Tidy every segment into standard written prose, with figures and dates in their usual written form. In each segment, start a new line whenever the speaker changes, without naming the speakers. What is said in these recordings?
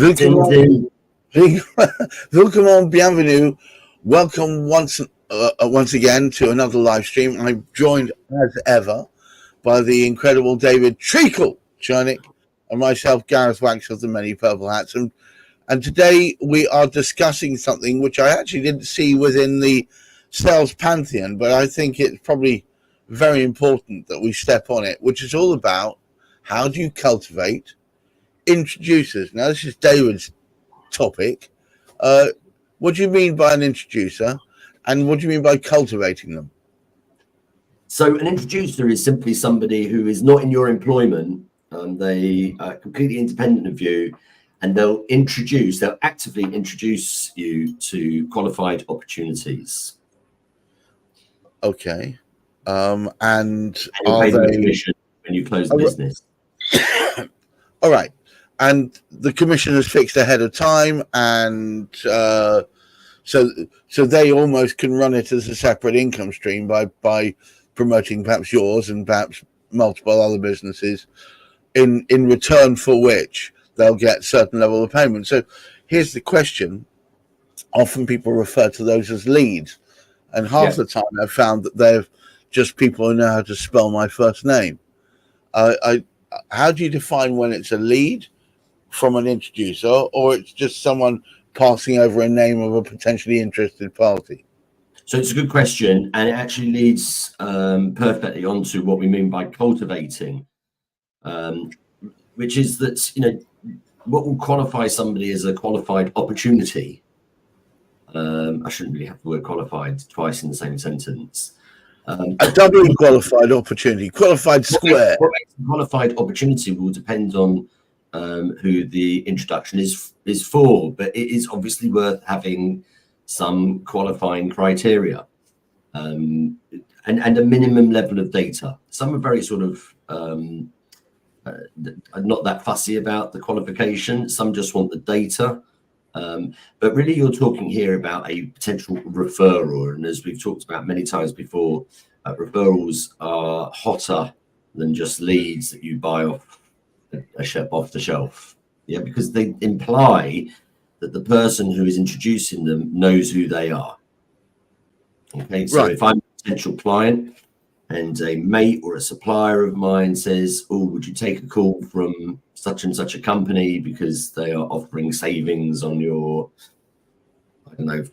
Willkommen, bienvenue. Welcome once again to another live stream. I'm joined as ever by the incredible David Chernick and myself, Gareth Wax of the Many Purple Hats. And today we are discussing something which I actually didn't see within the sales pantheon, but I think it's probably very important that we step on it, which is all about how do you cultivate introducers. Now, this is David's topic. What do you mean by an introducer, and what do you mean by cultivating them?
So an introducer is simply somebody who is not in your employment. They are completely independent of you, and they'll actively introduce you to qualified opportunities.
Okay. And
are they commission when you close the business?
All right. And the commission is fixed ahead of time, and so they almost can run it as a separate income stream by promoting perhaps yours and perhaps multiple other businesses, in return for which they'll get certain level of payment. So here's the question. Often people refer to those as leads, and half the time I've found that they're just people who know how to spell my first name. How do you define when it's a lead from an introducer, or it's just someone passing over a name of a potentially interested party?
So it's a good question, and it actually leads perfectly onto what we mean by cultivating, which is that, what will qualify somebody as a qualified opportunity. I shouldn't really have the word qualified twice in the same sentence.
A doubly qualified opportunity, qualified square.
Qualified opportunity will depend on who the introduction is for, but it is obviously worth having some qualifying criteria and a minimum level of data. Some are very sort of not that fussy about the qualification. Some just want the data. But really, you're talking here about a potential referral, and as we've talked about many times before, referrals are hotter than just leads that you buy off the shelf, because they imply that the person who is introducing them knows who they are. Okay, so if I'm a potential client and a mate or a supplier of mine says, "Oh, would you take a call from such and such a company because they are offering savings on your,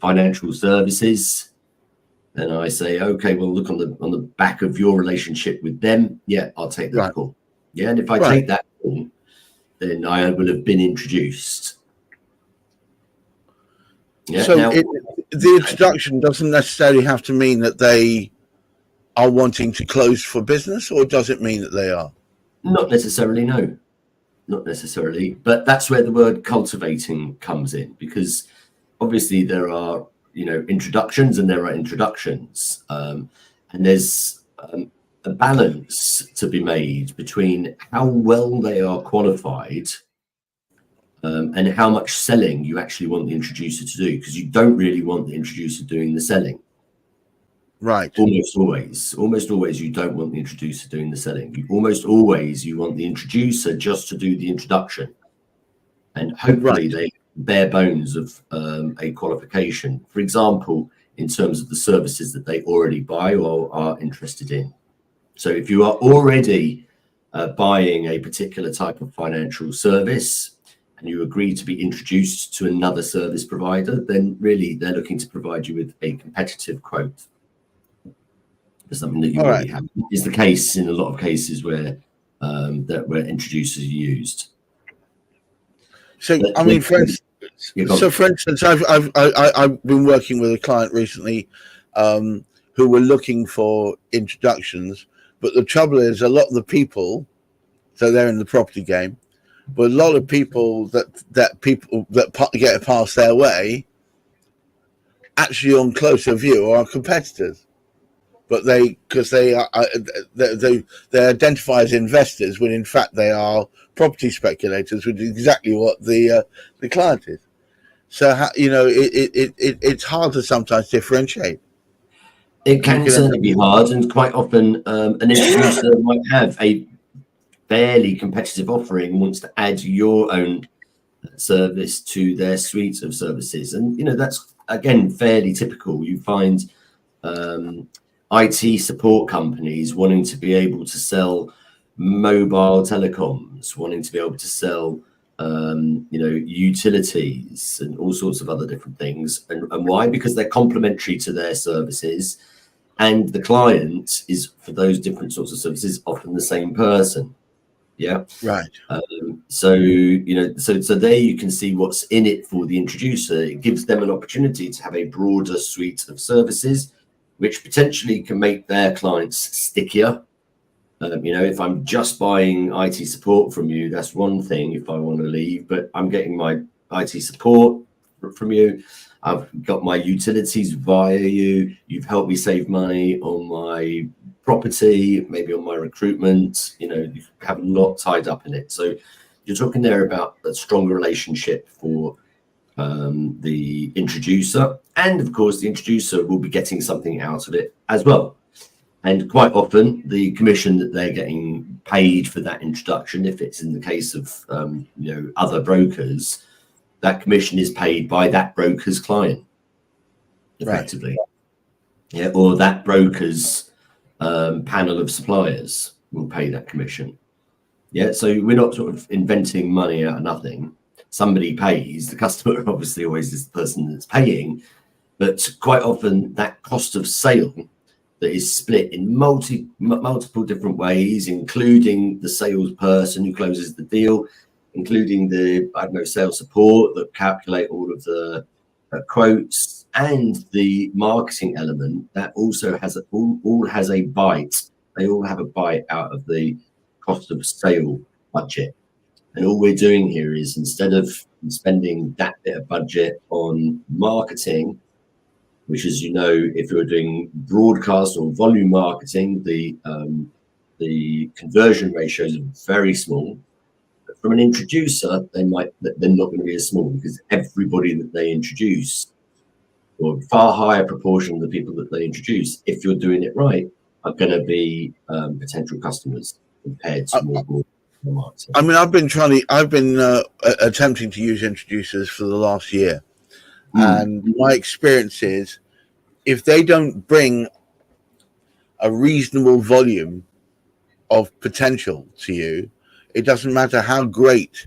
financial services?" Then I say, "Okay, well, look on the back of your relationship with them. Yeah, I'll take that call." Yeah, and if I take that call, then I will have been introduced. Yeah,
so the introduction doesn't necessarily have to mean that they are wanting to close for business, or does it mean that they are?
Not necessarily, no. Not necessarily, but that's where the word cultivating comes in, because obviously there are, introductions and there are introductions, and there's a balance to be made between how well they are qualified and how much selling you actually want the introducer to do, because you don't really want the introducer doing the selling.
Right.
Almost always you don't want the introducer doing the selling. You want the introducer just to do the introduction, and hopefully they bare bones of a qualification, for example, in terms of the services that they already buy or are interested in. So if you are already buying a particular type of financial service and you agree to be introduced to another service provider, then really they're looking to provide you with a competitive quote for something that you already have. Is the case in a lot of cases where introducers are used.
So, for instance, I've been working with a client recently who were looking for introductions, but the trouble is a lot of the people, so they're in the property game, but a lot of people that get past their way, actually on closer view, are competitors. But they identify as investors when in fact they are property speculators, which is exactly what the client is. So it's hard to sometimes differentiate.
It can certainly be hard, and quite often an introducer might have a fairly competitive offering, wants to add your own service to their suite of services. And, you know, that's, again, fairly typical. You find IT support companies wanting to be able to sell mobile telecoms, wanting to be able to sell you know, utilities and all sorts of other different things. And why? Because they're complementary to their services, and the client is, for those different sorts of services, often the same person. Yeah.
Right.
So, you know, so there you can see what's in it for the introducer. It gives them an opportunity to have a broader suite of services, which potentially can make their clients stickier. You know, if I'm just buying IT support from you, that's one thing if I want to leave, but I'm getting my IT support from you. I've got my utilities via you. You've helped me save money on my property, maybe on my recruitment. You know, you have a lot tied up in it. So you're talking there about a stronger relationship for the introducer. And of course, the introducer will be getting something out of it as well. And quite often, the commission that they're getting paid for that introduction, if it's in the case of you know, other brokers, that commission is paid by that broker's client, effectively. Right. Yeah, or that broker's panel of suppliers will pay that commission. Yeah, so we're not sort of inventing money out of nothing. Somebody pays. The customer obviously always is the person that's paying, but quite often that cost of sale that is split in multiple different ways, including the salesperson who closes the deal, including the, I don't know, sales support that calculate all of the quotes, and the marketing element that also has all has a bite. They all have a bite out of the cost of sale budget. And all we're doing here is, instead of spending that bit of budget on marketing, which, as you know, if you're doing broadcast or volume marketing, the conversion ratios are very small. But from an introducer, they're not going to be as small, because everybody that they introduce, or a far higher proportion of the people that they introduce, if you're doing it right, are going to be potential customers compared to more marketing.
I mean, I've been attempting to use introducers for the last year. And my experience is, if they don't bring a reasonable volume of potential to you, it doesn't matter how great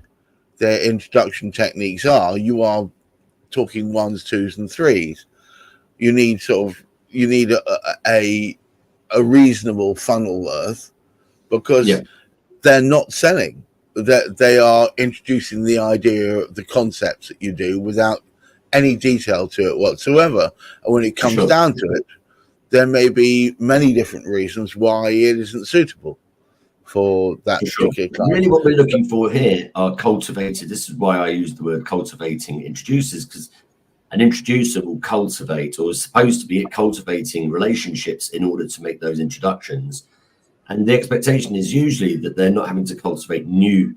their introduction techniques are. You are talking ones, twos, and threes. You need a reasonable funnel worth, because they're not selling. That they are introducing the idea, the concepts that you do, without any detail to it whatsoever. And when it comes down to it, there may be many different reasons why it isn't suitable for that particular client.
Really, what we're looking for here are cultivated. This is why I use the word cultivating introducers, because an introducer will cultivate, or is supposed to be cultivating, relationships in order to make those introductions. And the expectation is usually that they're not having to cultivate new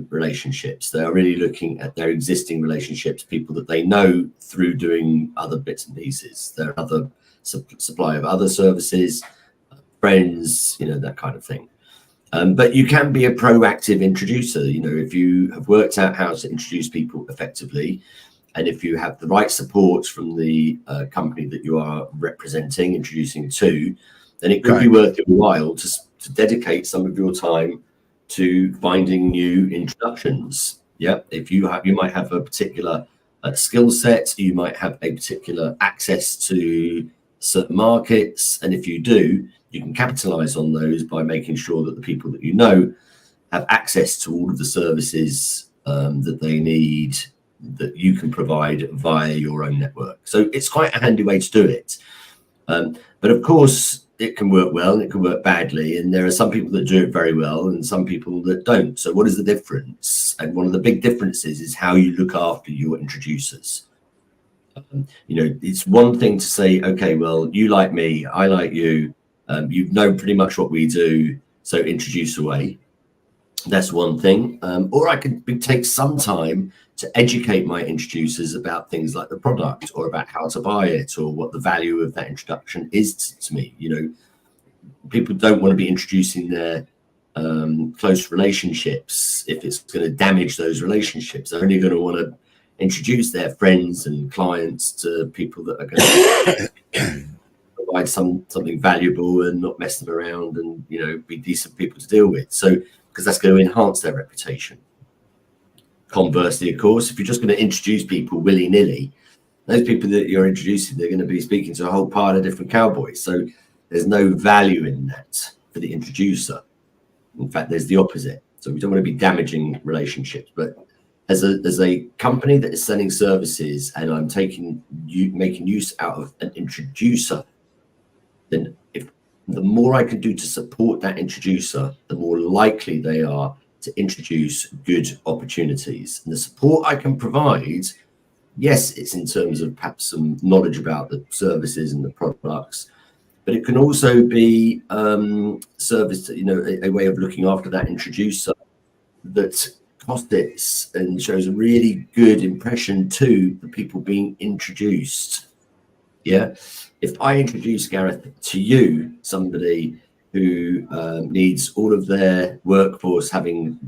relationships. They are really looking at their existing relationships, people that they know through doing other bits and pieces. They're other supply of other services, friends, you know, that kind of thing. But you can be a proactive introducer. You know, if you have worked out how to introduce people effectively, and if you have the right support from the company that you are representing, introducing to, then it could be worth your while to dedicate some of your time to finding new introductions. Yeah, if you might have a particular skill set, you might have a particular access to certain markets, and if you do, you can capitalize on those by making sure that the people that you know have access to all of the services that they need, that you can provide via your own network. So it's quite a handy way to do it. But of course, it can work well and it can work badly, and there are some people that do it very well and some people that don't. So what is the difference? And one of the big differences is how you look after your introducers. You know, it's one thing to say, okay, well, you like me, I like you, you know pretty much what we do, so introduce away. That's one thing. Or I could take some time to educate my introducers about things like the product, or about how to buy it, or what the value of that introduction is to me. You know, people don't want to be introducing their close relationships if it's going to damage those relationships. They're only going to want to introduce their friends and clients to people that are going to provide something valuable and not mess them around and, you know, be decent people to deal with. So, because that's going to enhance their reputation. Conversely, of course, if you're just going to introduce people willy-nilly, those people that you're introducing, they're going to be speaking to a whole pile of different cowboys. So there's no value in that for the introducer. In fact, there's the opposite. So we don't want to be damaging relationships. But as a company that is selling services, and I'm making use out of an introducer, then if the more I can do to support that introducer, the more likely they are to introduce good opportunities. And the support I can provide, yes, it's in terms of perhaps some knowledge about the services and the products, but it can also be service, you know, a way of looking after that introducer that costs and shows a really good impression to the people being introduced. Yeah, if I introduce, Gareth, to you somebody who needs all of their workforce having,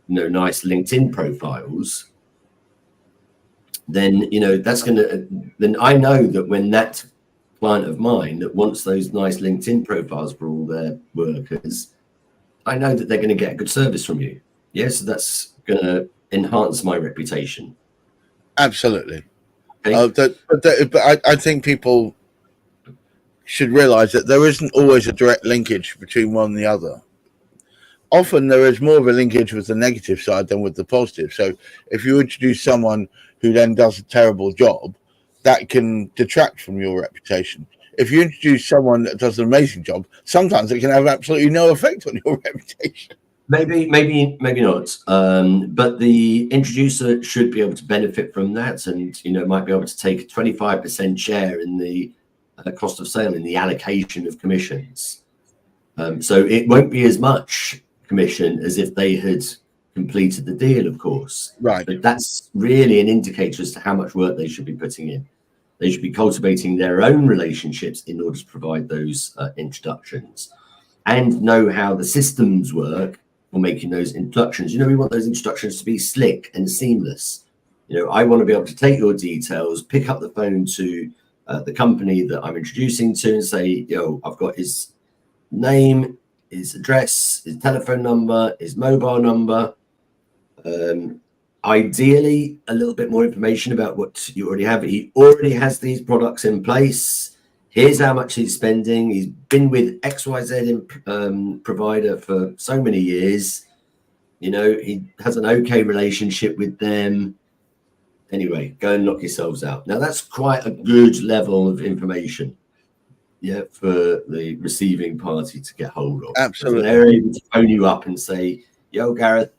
you know, nice LinkedIn profiles, then, you know, that's going to, then I know that when that client of mine that wants those nice LinkedIn profiles for all their workers, I know that they're going to get a good service from you. Yeah, so that's going to enhance my reputation.
Absolutely.
Okay.
But I think people should realize that there isn't always a direct linkage between one and the other. Often there is more of a linkage with the negative side than with the positive. So if you introduce someone who then does a terrible job, that can detract from your reputation. If you introduce someone that does an amazing job, sometimes it can have absolutely no effect on your reputation.
Maybe not. But the introducer should be able to benefit from that, and, you know, might be able to take a 25% share in the cost of sale, in the allocation of commissions. So it won't be as much commission as if they had completed the deal, of course.
Right.
But that's really an indicator as to how much work they should be putting in. They should be cultivating their own relationships in order to provide those introductions, and know how the systems work for making those introductions. You know, we want those introductions to be slick and seamless. You know, I want to be able to take your details, pick up the phone to the company that I'm introducing to and say, yo, I've got his name, his address, his telephone number, his mobile number. Ideally, a little bit more information about what you already have. He already has these products in place. Here's how much he's spending. He's been with XYZ provider for so many years. You know, he has an okay relationship with them. Anyway, go and knock yourselves out. Now, that's quite a good level of information, yeah, for the receiving party to get hold of.
Absolutely.
So they're able to phone you up and say, yo, Gareth,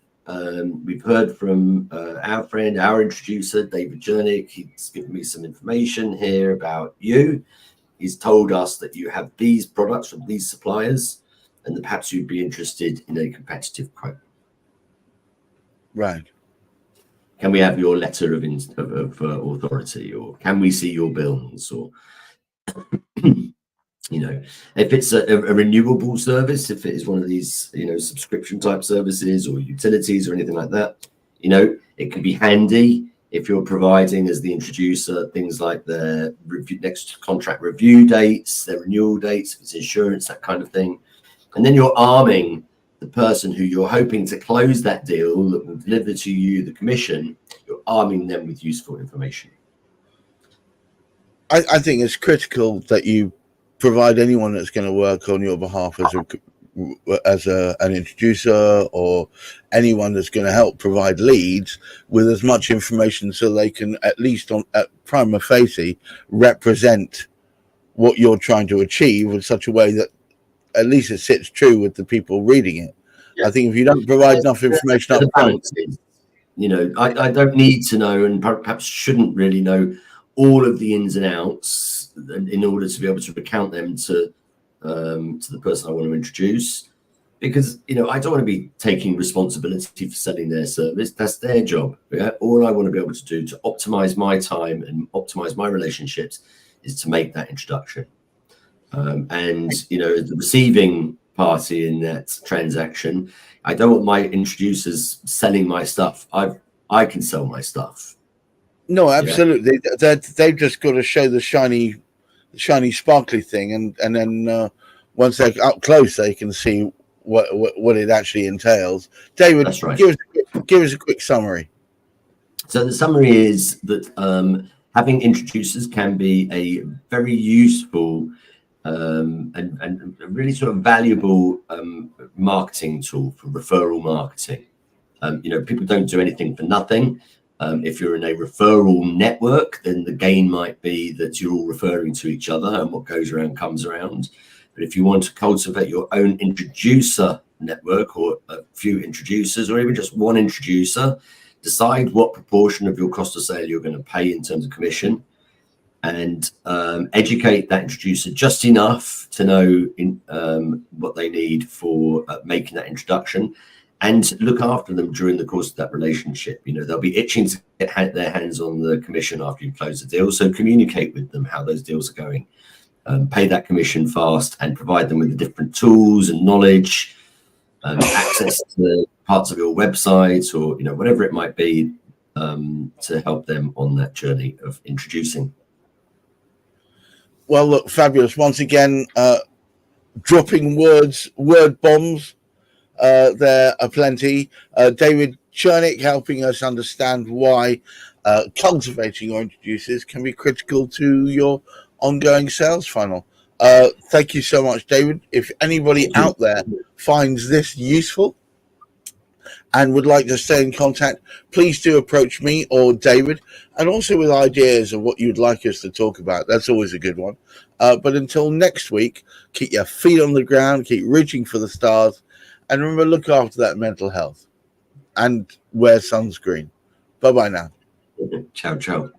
we've heard from our friend, our introducer, David Chernick. He's given me some information here about you. He's told us that you have these products from these suppliers and that perhaps you'd be interested in a competitive quote.
Right.
Can we have your letter of authority, or can we see your bills, or you know, if it's a renewable service, if it is one of these, you know, subscription type services or utilities or anything like that, you know, it can be handy if you're providing, as the introducer, things like their next contract review dates, their renewal dates, if it's insurance, that kind of thing. And then you're arming the person who you're hoping to close that deal, that will deliver to you the commission, you're arming them with useful information.
I think it's critical that you provide anyone that's going to work on your behalf as an introducer, or anyone that's going to help provide leads, with as much information so they can, at least at prima facie, represent what you're trying to achieve in such a way that at least it sits true with the people reading it. Yeah. I think if you don't provide enough information up front,
you know, I don't need to know, and perhaps shouldn't really know, all of the ins and outs in order to be able to recount them to the person I want to introduce, because, you know, I don't want to be taking responsibility for selling their service. That's their job. Yeah? All I want to be able to do to optimize my time and optimize my relationships is to make that introduction. And, you know, the receiving party in that transaction. I don't want my introducers selling my stuff. I can sell my stuff.
No, absolutely. They've just got to show the shiny, sparkly thing, and then once they're up close, they can see what it actually entails. David,
that's right.
Give us a quick summary.
So the summary is that having introducers can be a very useful and really sort of valuable marketing tool for referral marketing. People don't do anything for nothing. If you're in a referral network, then the gain might be that you're all referring to each other, and what goes around comes around. But if you want to cultivate your own introducer network, or a few introducers, or even just one introducer, decide what proportion of your cost of sale you're going to pay in terms of commission, and educate that introducer just enough to know what they need for making that introduction, and look after them during the course of that relationship. They'll be itching to get their hands on the commission after you close the deal. So communicate with them how those deals are going. Pay that commission fast and provide them with the different tools and knowledge, access to parts of your website, or whatever it might be, to help them on that journey of introducing.
Well, look, fabulous. Once again, dropping word bombs. There are plenty. David Chernick helping us understand why cultivating your introducers can be critical to your ongoing sales funnel. Thank you so much, David. If anybody out there finds this useful and would like to stay in contact, please do approach me or David, and also with ideas of what you'd like us to talk about. That's always a good one. But until next week, keep your feet on the ground, keep reaching for the stars, and remember, look after that mental health and wear sunscreen. Bye-bye now.
Ciao, ciao.